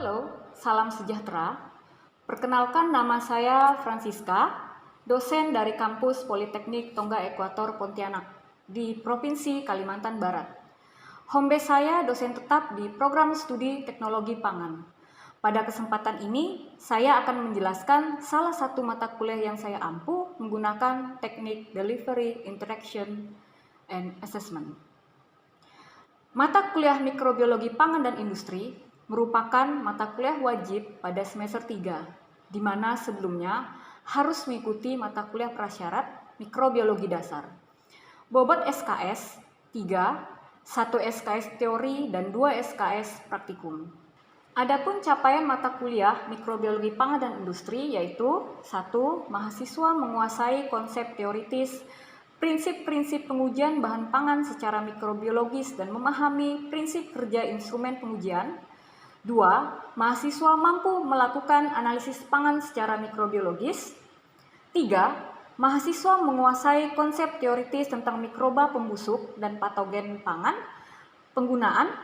Halo, salam sejahtera. Perkenalkan, nama saya Francisca, dosen dari kampus Politeknik Tonggak Ekuator Pontianak di Provinsi Kalimantan Barat. Home base saya dosen tetap di program studi teknologi pangan. Pada kesempatan ini, saya akan menjelaskan salah satu mata kuliah yang saya ampu menggunakan teknik Delivery, Interaction, and Assessment. Mata kuliah Mikrobiologi Pangan dan Industri merupakan mata kuliah wajib pada semester 3, di mana sebelumnya harus mengikuti mata kuliah prasyarat Mikrobiologi Dasar. Bobot SKS 3, 1 SKS teori dan 2 SKS praktikum. Adapun capaian mata kuliah Mikrobiologi Pangan dan Industri yaitu 1. Mahasiswa menguasai konsep teoritis, prinsip-prinsip pengujian bahan pangan secara mikrobiologis dan memahami prinsip kerja instrumen pengujian. 2. Mahasiswa mampu melakukan analisis pangan secara mikrobiologis. 3. Mahasiswa menguasai konsep teoritis tentang mikroba pembusuk dan patogen pangan, penggunaan,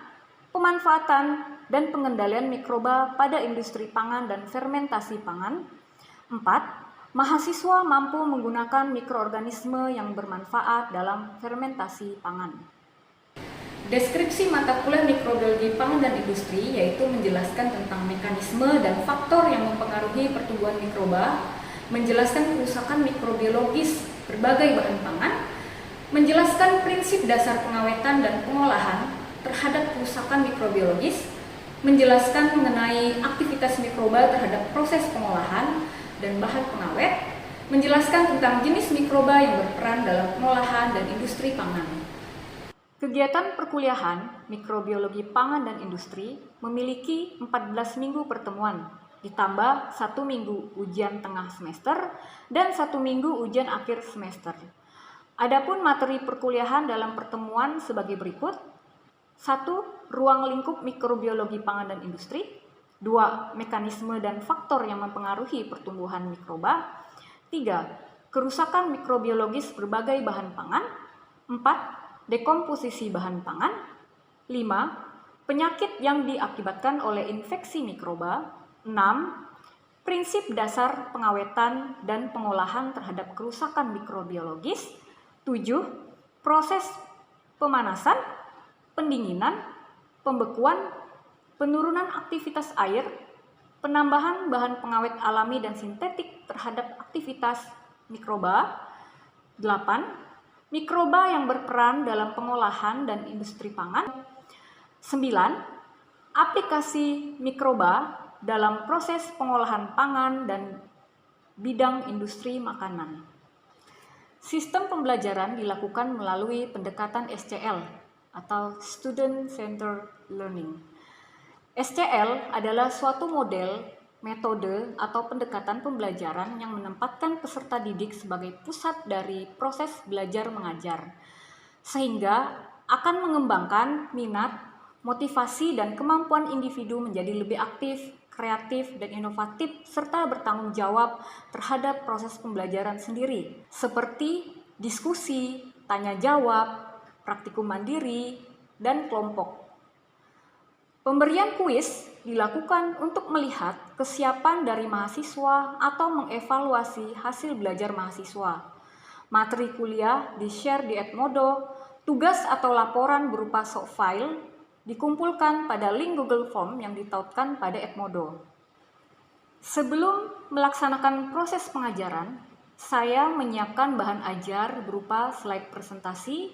pemanfaatan, dan pengendalian mikroba pada industri pangan dan fermentasi pangan. 4. Mahasiswa mampu menggunakan mikroorganisme yang bermanfaat dalam fermentasi pangan. Deskripsi mata kuliah Mikrobiologi Pangan dan Industri yaitu menjelaskan tentang mekanisme dan faktor yang mempengaruhi pertumbuhan mikroba, menjelaskan kerusakan mikrobiologis berbagai bahan pangan, menjelaskan prinsip dasar pengawetan dan pengolahan terhadap kerusakan mikrobiologis, menjelaskan mengenai aktivitas mikroba terhadap proses pengolahan dan bahan pengawet, menjelaskan tentang jenis mikroba yang berperan dalam pengolahan dan industri pangan. Kegiatan perkuliahan Mikrobiologi Pangan dan Industri memiliki 14 minggu pertemuan, ditambah 1 minggu ujian tengah semester dan 1 minggu ujian akhir semester. Adapun materi perkuliahan dalam pertemuan sebagai berikut. 1. Ruang lingkup mikrobiologi pangan dan industri. 2. Mekanisme dan faktor yang mempengaruhi pertumbuhan mikroba. 3. Kerusakan mikrobiologis berbagai bahan pangan. 4. Dekomposisi bahan pangan. 5. Penyakit yang diakibatkan oleh infeksi mikroba. 6. Prinsip dasar pengawetan dan pengolahan terhadap kerusakan mikrobiologis. 7. Proses pemanasan, pendinginan, pembekuan, penurunan aktivitas air, penambahan bahan pengawet alami dan sintetik terhadap aktivitas mikroba. 8. Mikroba yang berperan dalam pengolahan dan industri pangan. 9. Aplikasi mikroba dalam proses pengolahan pangan dan bidang industri makanan. Sistem pembelajaran dilakukan melalui pendekatan SCL atau Student Centered Learning. SCL adalah suatu model, metode, atau pendekatan pembelajaran yang menempatkan peserta didik sebagai pusat dari proses belajar mengajar, sehingga akan mengembangkan minat, motivasi, dan kemampuan individu menjadi lebih aktif, kreatif, dan inovatif, serta bertanggung jawab terhadap proses pembelajaran sendiri, seperti diskusi, tanya jawab, praktikum mandiri, dan kelompok. Pemberian kuis dilakukan untuk melihat kesiapan dari mahasiswa atau mengevaluasi hasil belajar mahasiswa. Materi kuliah di-share di Edmodo, tugas atau laporan berupa soft file dikumpulkan pada link Google Form yang ditautkan pada Edmodo. Sebelum melaksanakan proses pengajaran, saya menyiapkan bahan ajar berupa slide presentasi,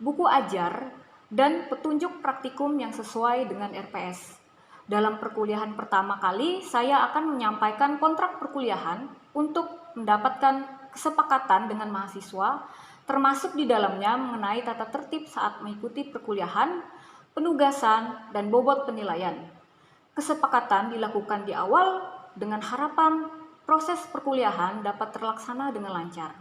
buku ajar, dan petunjuk praktikum yang sesuai dengan RPS. Dalam perkuliahan pertama kali, saya akan menyampaikan kontrak perkuliahan untuk mendapatkan kesepakatan dengan mahasiswa, termasuk di dalamnya mengenai tata tertib saat mengikuti perkuliahan, penugasan, dan bobot penilaian. Kesepakatan dilakukan di awal dengan harapan proses perkuliahan dapat terlaksana dengan lancar.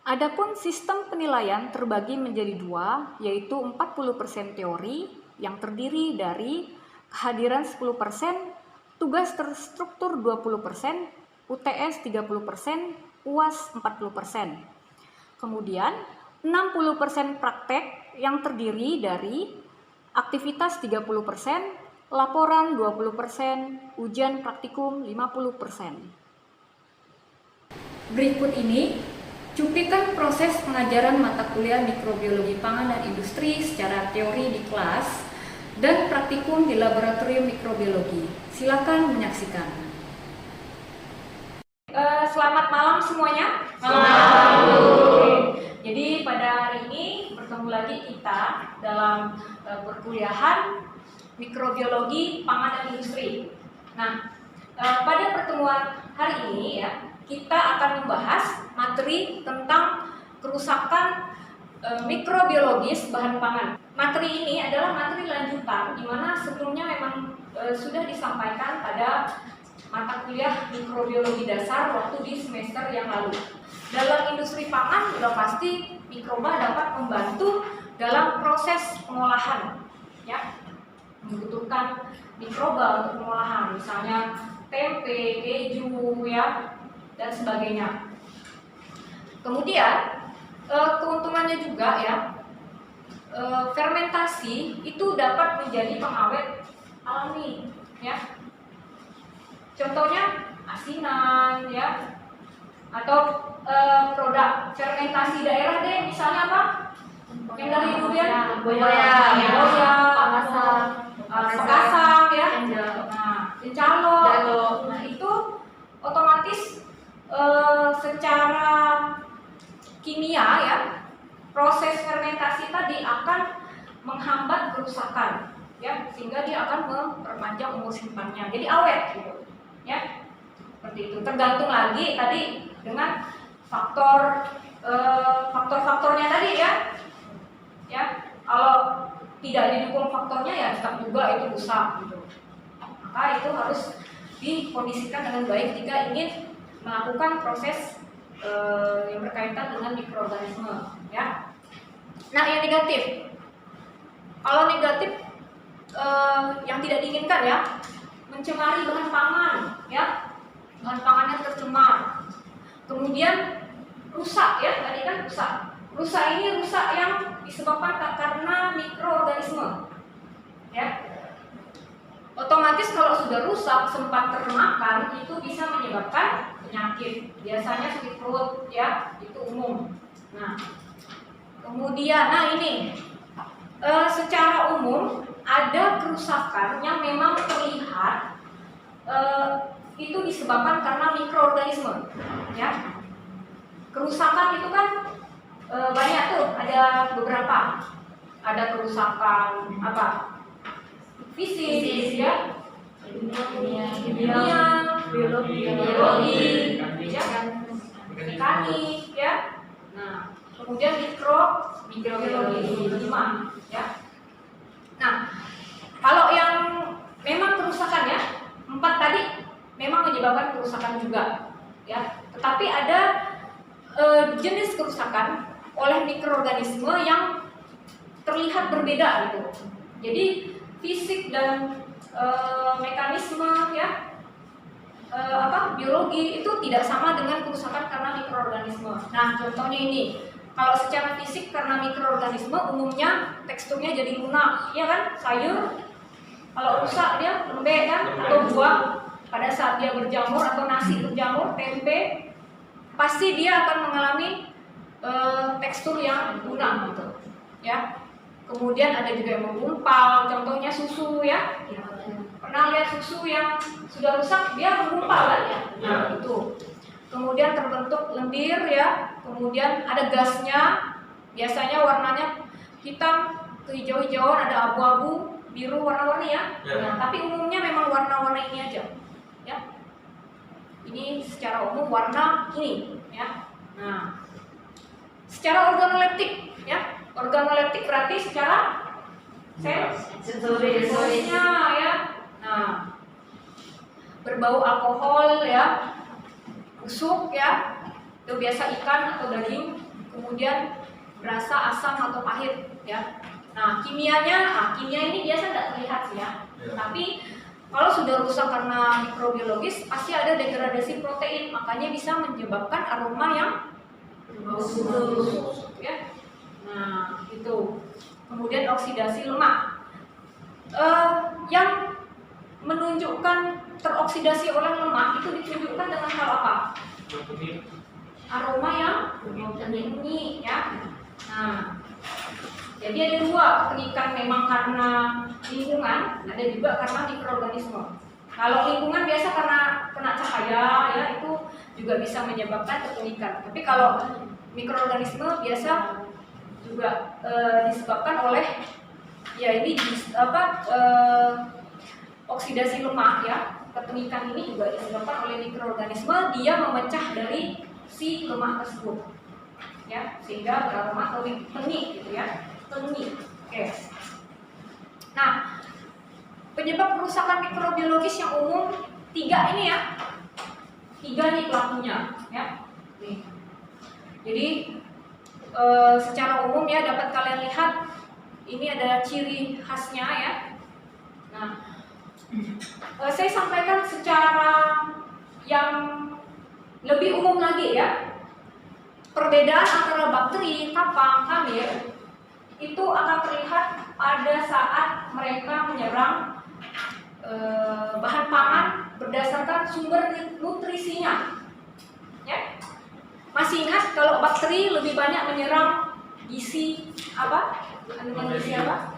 Adapun sistem penilaian terbagi menjadi 2, yaitu 40% teori yang terdiri dari kehadiran 10%, tugas terstruktur 20%, UTS 30%, UAS 40%. Kemudian 60% praktek yang terdiri dari aktivitas 30%, laporan 20%, ujian praktikum 50%. Berikut ini cuplikan proses pengajaran mata kuliah mikrobiologi pangan dan industri secara teori di kelas dan praktikum di laboratorium mikrobiologi. Silakan menyaksikan. Selamat malam semuanya. Selamat. Jadi pada hari ini bertemu lagi kita dalam perkuliahan mikrobiologi pangan dan industri. Nah, pada pertemuan hari ini ya, kita akan membahas materi tentang kerusakan mikrobiologis bahan pangan. Materi ini adalah materi lanjutan di mana sebelumnya memang sudah disampaikan pada mata kuliah mikrobiologi dasar waktu di semester yang lalu. Dalam industri pangan sudah pasti mikroba dapat membantu dalam proses pengolahan, ya, membutuhkan mikroba untuk pengolahan, misalnya tempe, keju, ya, dan sebagainya. Kemudian keuntungannya juga ya, fermentasi itu dapat menjadi pengawet alami, ya. Contohnya asinan, ya, atau produk fermentasi daerah deh, misalnya apa? Yang dari durian, boya, pekasang, ya, kencalo. Nah itu otomatis secara kimia ya, proses fermentasi tadi akan menghambat kerusakan, ya, sehingga dia akan memperpanjang umur simpannya, jadi awet gitu, ya, seperti itu. Tergantung lagi tadi dengan faktor-faktornya tadi ya. Kalau tidak didukung faktornya ya tetap juga itu rusak gitu. Maka itu harus dikondisikan dengan baik jika ingin melakukan proses yang berkaitan dengan mikroorganisme, ya. Nah, yang negatif, kalau negatif yang tidak diinginkan ya, mencemari bahan pangan, ya, bahan pangannya tercemar, kemudian rusak, ya, tadi kan rusak. Rusak ini rusak yang disebabkan karena mikroorganisme, ya. Otomatis kalau sudah rusak sempat termakan itu bisa menyebabkan penyakit, biasanya sakit perut, ya, itu umum. Nah, kemudian, ini secara umum ada kerusakan yang memang terlihat itu disebabkan karena mikroorganisme, ya. Kerusakan itu kan banyak tuh, ada beberapa. Ada kerusakan apa? Fisik, ya, kimia, biologi, ya, mekanik, ya. Nah, kemudian mikrobiologi 5, ya. Nah, kalau yang memang kerusakannya 4 tadi memang menyebabkan kerusakan juga, ya. Tetapi ada jenis kerusakan oleh mikroorganisme yang terlihat berbeda gitu. Jadi fisik dan mekanisme, ya, biologi itu tidak sama dengan kerusakan karena mikroorganisme. Nah, contohnya ini, kalau secara fisik karena mikroorganisme umumnya teksturnya jadi lunak, ya kan? Sayur kalau rusak dia lembek kan, atau buah pada saat dia berjamur atau nasi berjamur, tempe, pasti dia akan mengalami tekstur yang lunak gitu, ya. Kemudian ada juga yang menggumpal, contohnya susu, ya. Pernah lihat susu yang sudah rusak dia menggumpal kan, ya? Nah, itu. Kemudian terbentuk lendir, ya. Kemudian ada gasnya, biasanya warnanya hitam, kehijau-hijauan, ada abu-abu, biru, warna-warni, ya. Nah, tapi umumnya memang warna-warna ini aja, ya. Ini secara umum warna ini, ya. Nah, secara organoleptik, ya. Organoleptik berarti secara sensorisnya, ya. Nah, berbau alkohol, ya, busuk, ya, itu biasa ikan atau daging, kemudian berasa asam atau pahit, ya. Nah, kimia ini biasa tidak terlihat sih, ya. Tapi kalau sudah rusak karena mikrobiologis, pasti ada degradasi protein, makanya bisa menyebabkan aroma yang busuk, ya. Nah, itu. Kemudian oksidasi lemak. Yang menunjukkan teroksidasi oleh lemak itu ditunjukkan dengan hal apa? Aroma yang bunyi ya. Nah, jadi ada dua ketengikan, memang karena lingkungan, ada juga karena mikroorganisme. Kalau lingkungan biasa karena kena cahaya ya, itu juga bisa menyebabkan ketengikan. Tapi kalau mikroorganisme biasa juga disebabkan oleh ya ini oksidasi lemak ya. Ketengikan ini juga disebabkan oleh mikroorganisme, dia memecah dari si lemak tersebut ya, sehingga beraroma tengi gitu ya, tengi. Oke. Nah, penyebab kerusakan mikrobiologis yang umum 3 ini ya, 3 nih pelakunya ya. Nih. Jadi secara umum ya dapat kalian lihat ini adalah ciri khasnya ya. Nah, saya sampaikan secara yang lebih umum lagi ya. Perbedaan antara bakteri, kapang, kamir itu akan terlihat pada saat mereka menyerang bahan pangan berdasarkan sumber nutrisinya. Ya. Masih ingat kalau bakteri lebih banyak menyerang gizi apa? Kandungan gizi apa?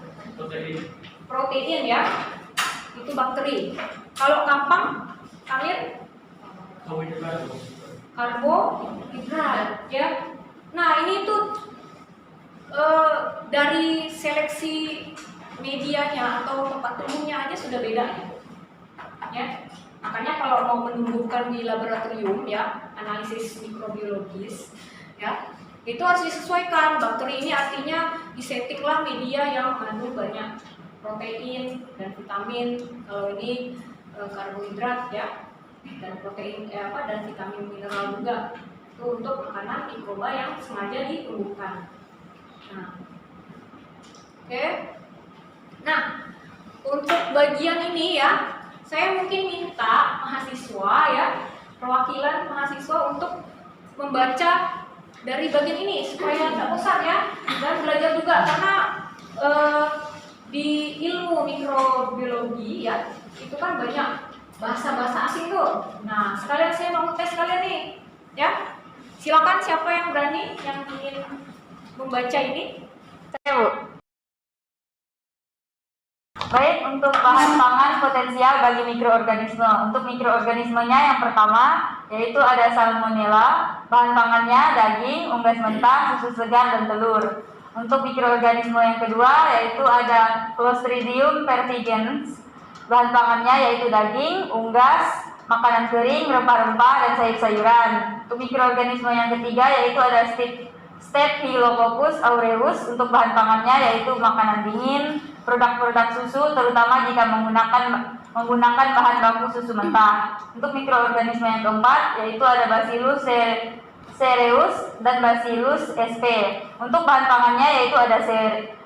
Protein ya. Itu bakteri. Kalau kapang, kamir? Karbohidrat ya. Nah, ini tuh dari seleksi medianya atau tempat tumbuhnya aja sudah beda ya. Makanya kalau mau menumbuhkan di laboratorium ya, analisis mikrobiologis ya, itu harus disesuaikan. Bakteri ini artinya disetiklah media yang mengandung banyak protein dan vitamin. Kalau ini karbohidrat ya, dan protein dan vitamin mineral juga. Itu untuk makanan mikroba yang sengaja ditumbuhkan. Nah, oke. Nah, untuk bagian ini ya, saya mungkin minta mahasiswa ya, perwakilan mahasiswa untuk membaca dari bagian ini supaya tidak bosan ya, dan belajar juga karena di ilmu mikrobiologi ya, itu kan banyak bahasa-bahasa asing tuh. Nah, sekalian saya mau tes kalian nih, ya. Silakan siapa yang berani yang ingin membaca ini? Saya, Bu. Baik, untuk bahan pangan potensial bagi mikroorganisme. Untuk mikroorganismenya yang pertama yaitu ada salmonella. Bahan pangannya daging, unggas mentah, susu segar, dan telur. Untuk mikroorganisme yang kedua yaitu ada Clostridium perfringens. Bahan pangannya yaitu daging, unggas, makanan kering, rempah-rempah, dan sayur-sayuran. Untuk mikroorganisme yang ketiga yaitu ada Staphylococcus aureus. Untuk bahan pangannya yaitu makanan dingin, produk-produk susu, terutama jika menggunakan bahan baku susu mentah. Untuk mikroorganisme yang keempat yaitu ada Bacillus cereus dan Bacillus sp. Untuk bahan pangannya yaitu ada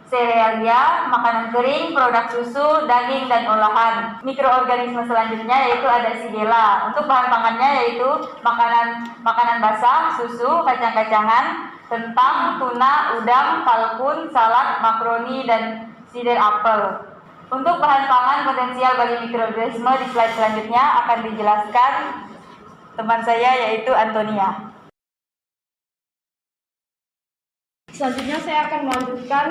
serealia, makanan kering, produk susu, daging, dan olahan. Mikroorganisme selanjutnya yaitu ada Shigella. Untuk bahan pangannya yaitu makanan basah, susu, kacang-kacangan, kentang, tuna, udang, kalkun, salad, makaroni, dan sider apel. Untuk bahan pangan potensial bagi mikroorganisme di slide selanjutnya akan dijelaskan teman saya yaitu Antonia. Selanjutnya saya akan melanjutkan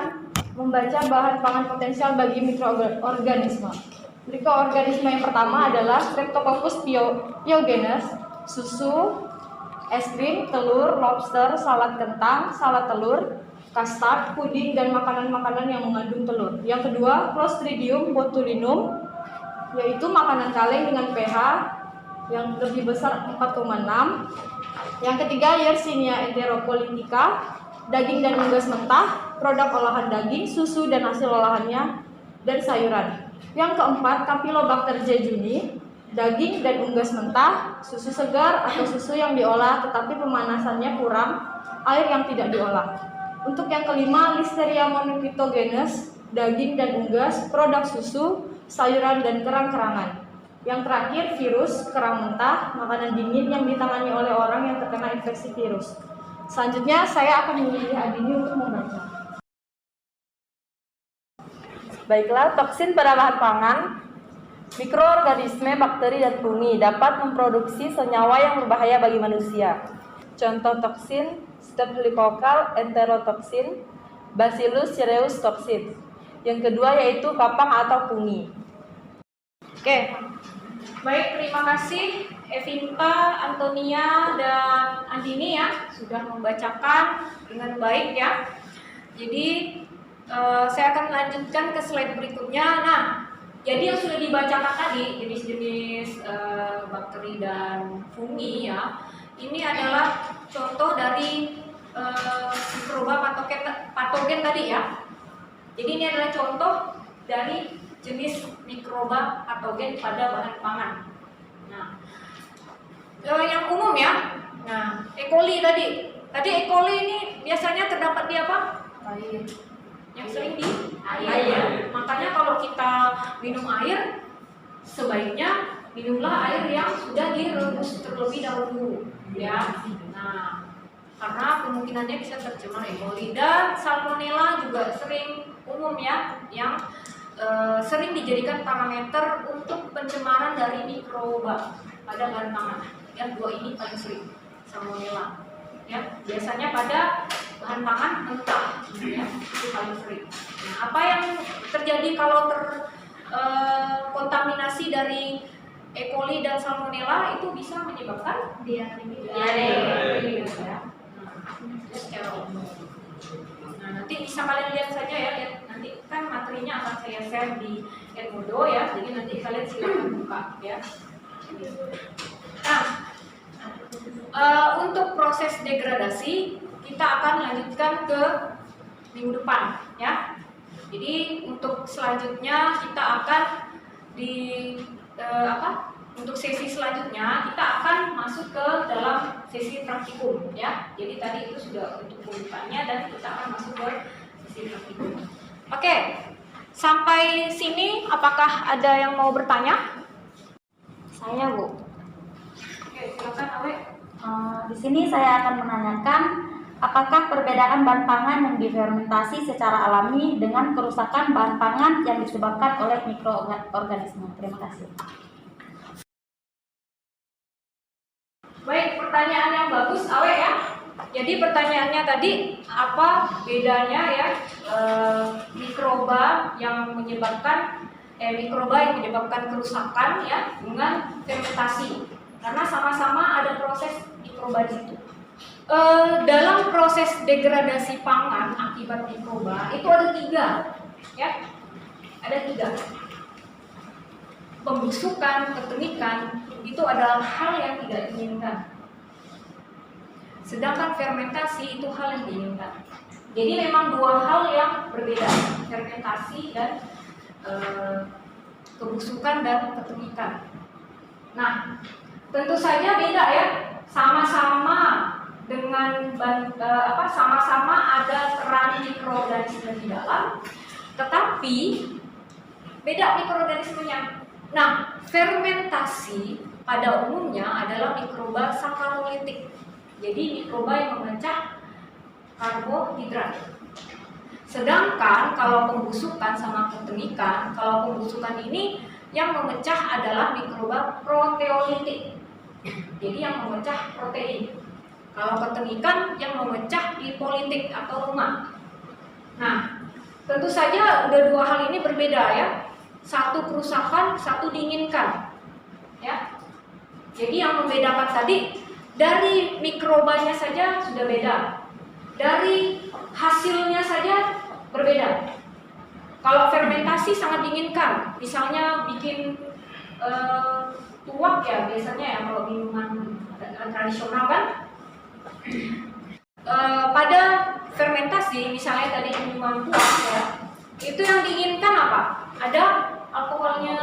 membaca bahan pangan potensial bagi mikroorganisme. Mikroorganisme yang pertama adalah Streptococcus pyogenes, susu, es krim, telur, lobster, salad kentang, salad telur, kastard, puding, dan makanan-makanan yang mengandung telur. Yang kedua, Clostridium botulinum, yaitu makanan kaleng dengan pH yang lebih besar 4,6. Yang ketiga, Yersinia enteropolitica, daging dan unggas mentah, produk olahan daging, susu dan hasil olahannya, dan sayuran. Yang keempat, Campylobacter jejuni, daging dan unggas mentah, susu segar atau susu yang diolah tetapi pemanasannya kurang, air yang tidak diolah. Untuk yang kelima, Listeria monocytogenes, daging dan unggas, produk susu, sayuran, dan kerang-kerangan. Yang terakhir, virus, kerang mentah, makanan dingin yang ditangani oleh orang yang terkena infeksi virus. Selanjutnya, saya akan memilih Adini untuk membaca. Baiklah, toksin pada bahan pangan. Mikroorganisme, bakteri, dan fungi dapat memproduksi senyawa yang berbahaya bagi manusia. Contoh toksin, Staphylococcus enterotoksin, Bacillus cereus toksin. Yang kedua yaitu papang atau fungi. Oke, baik, terima kasih Evinta, Antonia, dan Andini ya sudah membacakan dengan baik ya. Jadi saya akan lanjutkan ke slide berikutnya. Nah, jadi yang sudah dibacakan tadi jenis-jenis bakteri dan fungi ya, ini adalah contoh dari mikroba patogen tadi ya. Jadi ini adalah contoh dari jenis mikroba patogen pada bahan pangan. Nah, yang umum ya. Nah, E. coli tadi. Tadi E. coli ini biasanya terdapat di apa? Air. Yang sering di air. Makanya kalau kita minum air, sebaiknya minumlah air yang sudah direbus terlebih dahulu, ya. Nah, karena kemungkinannya bisa tercemar E. coli dan salmonella juga sering umum ya, yang sering dijadikan parameter untuk pencemaran dari mikroba pada bahan pangan. Yang dua ini paling sering, salmonella. Ya, biasanya pada bahan pangan mentah, ya, itu paling sering. Nah, apa yang terjadi kalau terkontaminasi dari E. coli dan salmonella itu bisa menyebabkan diare. Ya. Secara umum. Nah, nanti bisa kalian lihat saja ya, lihat nanti kan materinya akan saya share di Edmodo ya, jadi nanti kalian silakan buka ya. Nah, untuk proses degradasi kita akan lanjutkan ke minggu depan ya. Jadi untuk selanjutnya kita akan untuk sesi selanjutnya kita akan masuk ke dalam sesi praktikum ya. Jadi tadi itu sudah untuk pembukaannya dan kita akan masuk ke sesi praktikum. Oke, sampai sini apakah ada yang mau bertanya? Saya, Bu. Oke, silakan Awe. Di sini saya akan menanyakan apakah perbedaan bahan pangan yang difermentasi secara alami dengan kerusakan bahan pangan yang disebabkan oleh mikroorganisme. Terima kasih. Baik, pertanyaan yang bagus Awe ya. Jadi pertanyaannya tadi apa bedanya ya mikroba yang menyebabkan kerusakan ya dengan fermentasi, karena sama-sama ada proses mikroba di situ. Dalam proses degradasi pangan akibat mikroba itu ada tiga ya, ada tiga. Pembusukan, ketengikan itu adalah hal yang tidak diinginkan. Sedangkan fermentasi itu hal yang diinginkan. Jadi memang dua hal yang berbeda, fermentasi dan kebusukan dan ketengikan. Nah, tentu saja beda ya, sama-sama dengan sama-sama ada peran mikroorganisme di dalam, tetapi beda mikroorganismenya. Nah, fermentasi pada umumnya adalah mikroba sakarolitik. Jadi mikroba yang memecah karbohidrat. Sedangkan kalau pembusukan sama ketengikan, kalau pembusukan ini yang memecah adalah mikroba proteolitik. Jadi yang memecah protein. Kalau ketengikan yang memecah lipolitik atau lemak. Nah, tentu saja udah dua hal ini berbeda ya. Satu kerusakan, satu diinginkan. Ya. Jadi yang membedakan tadi dari mikrobanya saja sudah beda. Dari hasilnya saja berbeda. Kalau fermentasi sangat diinginkan, misalnya bikin tuak ya biasanya ya kalau minuman tradisional kan. Pada fermentasi misalnya tadi minuman tuak ya, itu yang diinginkan apa? Ada alkoholnya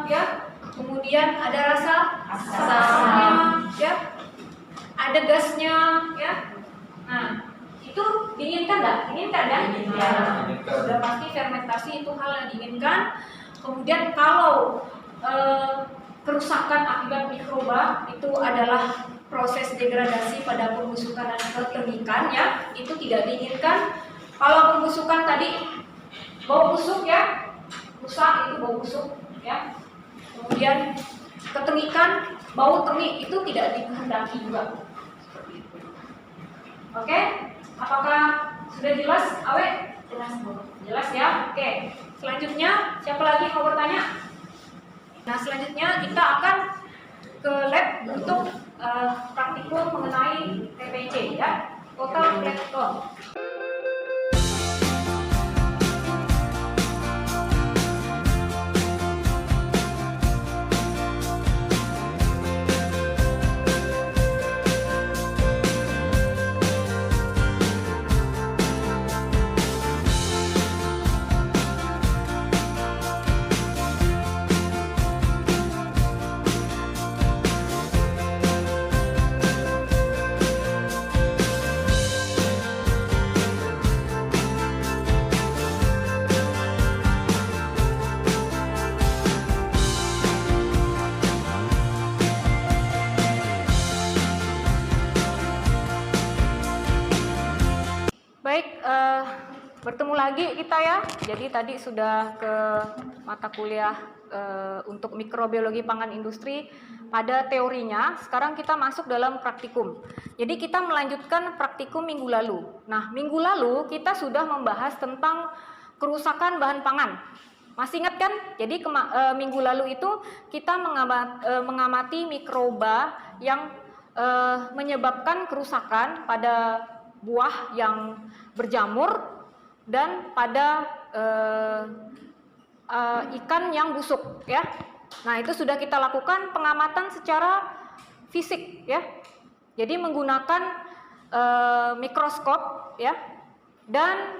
ya, kemudian ada rasa asamnya ya, ada gasnya ya. Nah, itu diinginkan nggak? Diinginkan ya? Sudah pasti fermentasi itu hal yang diinginkan. Kemudian kalau kerusakan akibat mikroba itu adalah proses degradasi pada pembusukan dan ketengikan ya, itu tidak diinginkan. Kalau pembusukan tadi bau busuk ya, rusak itu bau busuk ya. Kemudian ketengikan, bau tengik itu tidak dikehendaki juga. Seperti itu. Oke, apakah sudah jelas, Awe? Jelas, Bu. Jelas ya? Oke. Selanjutnya, siapa lagi yang mau bertanya? Nah, selanjutnya kita akan ke lab untuk praktikum mengenai TPC ya, total plate count. Baik, bertemu lagi kita ya. Jadi tadi sudah ke mata kuliah untuk mikrobiologi pangan industri pada teorinya. Sekarang kita masuk dalam praktikum. Jadi kita melanjutkan praktikum minggu lalu. Nah, minggu lalu kita sudah membahas tentang kerusakan bahan pangan. Masih ingat kan? Jadi minggu lalu itu kita mengamati mikroba yang menyebabkan kerusakan pada buah yang berjamur dan pada ikan yang busuk ya. Nah, itu sudah kita lakukan pengamatan secara fisik ya. Jadi menggunakan mikroskop ya, dan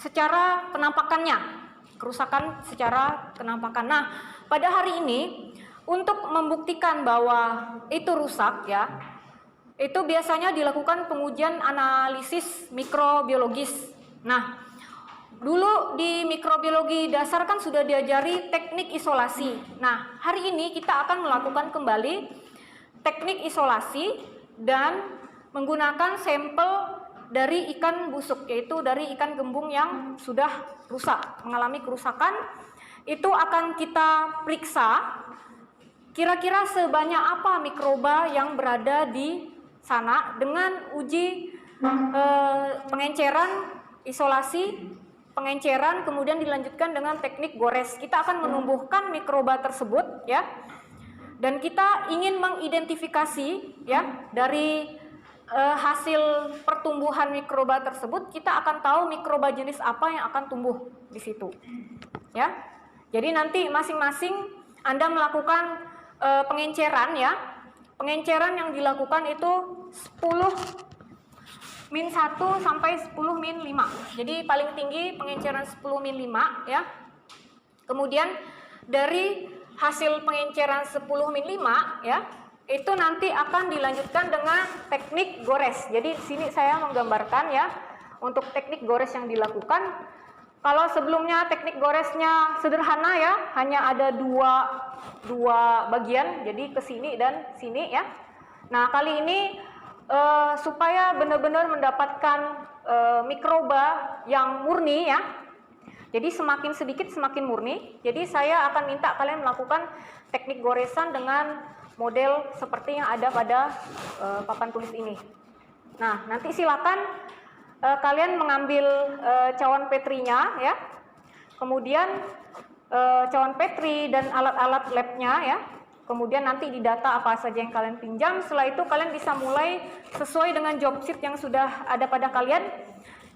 secara penampakannya, kerusakan secara penampakan. Nah, pada hari ini untuk membuktikan bahwa itu rusak ya, itu biasanya dilakukan pengujian analisis mikrobiologis. Nah, dulu di mikrobiologi dasar kan sudah diajari teknik isolasi. Nah, hari ini kita akan melakukan kembali teknik isolasi dan menggunakan sampel dari ikan busuk, yaitu dari ikan gembung yang sudah rusak, mengalami kerusakan. Itu akan kita periksa kira-kira sebanyak apa mikroba yang berada di sana dengan uji pengenceran, isolasi, pengenceran, kemudian dilanjutkan dengan teknik gores. Kita akan menumbuhkan mikroba tersebut ya, dan kita ingin mengidentifikasi ya dari hasil pertumbuhan mikroba tersebut, kita akan tahu mikroba jenis apa yang akan tumbuh di situ ya. Jadi nanti masing-masing Anda melakukan pengenceran ya. Pengenceran yang dilakukan itu 10-1 sampai 10-5. Jadi paling tinggi pengenceran 10-5 ya. Kemudian dari hasil pengenceran 10-5 ya, itu nanti akan dilanjutkan dengan teknik gores. Jadi di sini saya menggambarkan ya untuk teknik gores yang dilakukan. Kalau sebelumnya teknik goresnya sederhana ya, hanya ada dua bagian, jadi ke sini dan sini ya. Nah, kali ini supaya benar-benar mendapatkan mikroba yang murni ya, jadi semakin sedikit semakin murni. Jadi saya akan minta kalian melakukan teknik goresan dengan model seperti yang ada pada papan tulis ini. Nah, nanti silakan kalian mengambil cawan petrinya ya, kemudian cawan petri dan alat-alat labnya ya, kemudian nanti didata apa saja yang kalian pinjam. Setelah itu kalian bisa mulai sesuai dengan job sheet yang sudah ada pada kalian.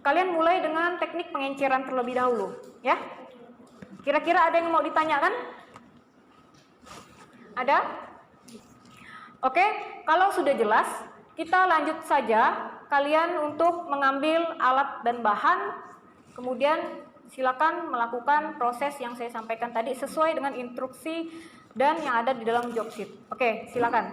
Kalian mulai dengan teknik pengenceran terlebih dahulu ya. Kira-kira ada yang mau ditanyakan? Ada? Oke, kalau sudah jelas kita lanjut saja. Kalian untuk mengambil alat dan bahan, kemudian silakan melakukan proses yang saya sampaikan tadi sesuai dengan instruksi dan yang ada di dalam job sheet. Oke, silakan.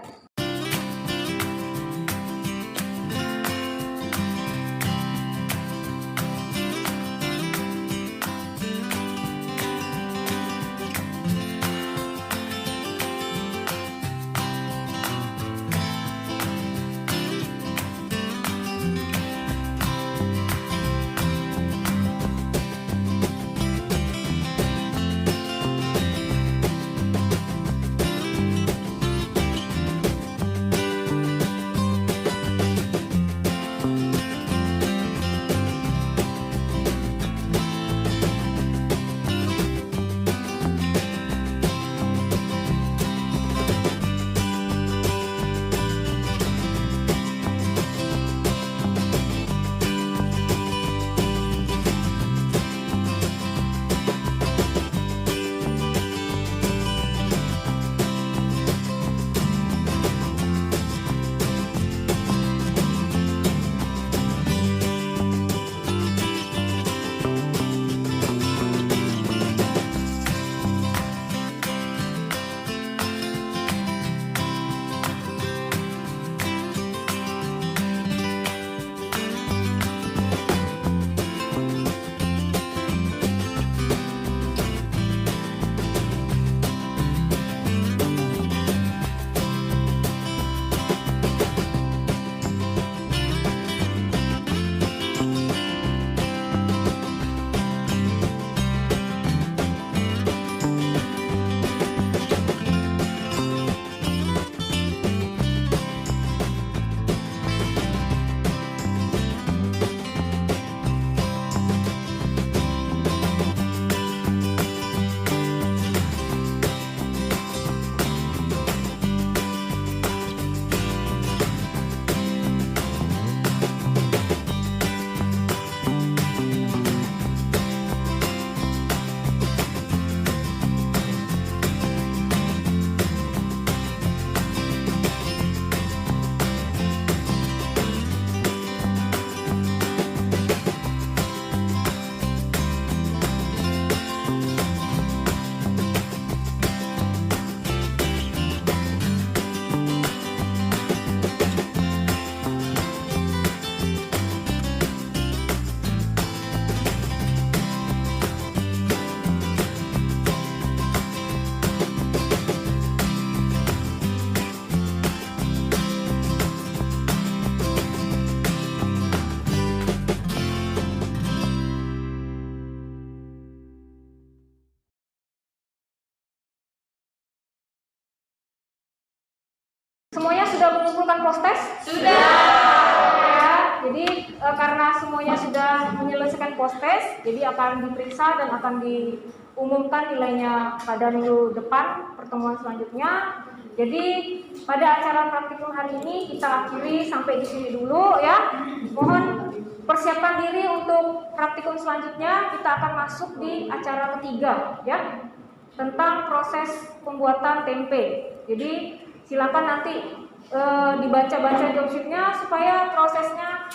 mengumpulkan post-test? Sudah. Ya, jadi karena semuanya sudah menyelesaikan post-test, jadi akan diperiksa dan akan diumumkan nilainya pada minggu depan pertemuan selanjutnya. Jadi pada acara praktikum hari ini kita akhiri sampai di sini dulu ya. Mohon persiapkan diri untuk praktikum selanjutnya. Kita akan masuk di acara ketiga ya, tentang proses pembuatan tempe. Jadi silakan nanti dibaca-baca job sheet-nya supaya prosesnya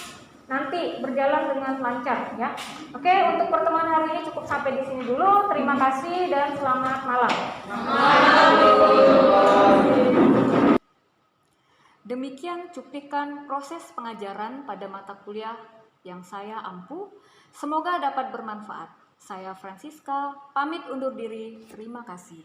nanti berjalan dengan lancar ya. Oke, untuk pertemuan hari ini cukup sampai di sini dulu. Terima kasih dan selamat malam. Demikian cuplikan proses pengajaran pada mata kuliah yang saya ampu. Semoga dapat bermanfaat. Saya Francisca, pamit undur diri. Terima kasih.